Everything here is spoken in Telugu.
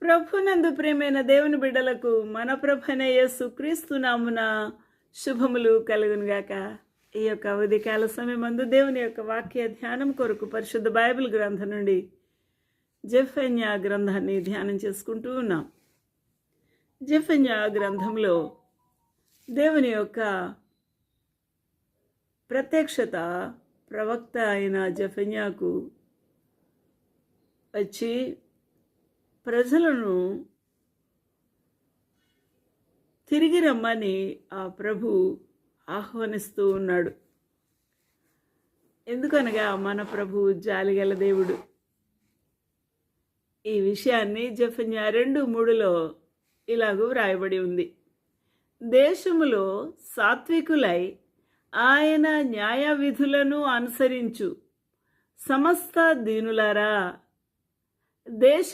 ప్రభునందు ప్రియమైన దేవుని బిడ్డలకు మన ప్రభువైన యేసు క్రీస్తు నామున శుభములు కలుగునుగాక. ఈ యొక్క ఉదయకాల సమయమందు దేవుని యొక్క వాక్య ధ్యానం కొరకు పరిశుద్ధ బైబిల్ గ్రంథం నుండి జెఫన్యా గ్రంథాన్ని ధ్యానం చేసుకుంటూ ఉన్నాం. జెఫన్యా గ్రంథంలో దేవుని యొక్క ప్రత్యక్షత ప్రవక్త అయిన జెఫన్యాకు వచ్చి ప్రజలను తిరిగి రమ్మని ఆ ప్రభు ఆహ్వానిస్తూ ఉన్నాడు. ఎందుకనగా మన ప్రభు జాలిగల దేవుడు. ఈ విషయాన్ని జెఫన్యా 2:3 ఇలాగూ వ్రాయబడి ఉంది. దేశములో సాత్వికులై ఆయన న్యాయ విధులను అనుసరించు సమస్త దీనులారా, దేశ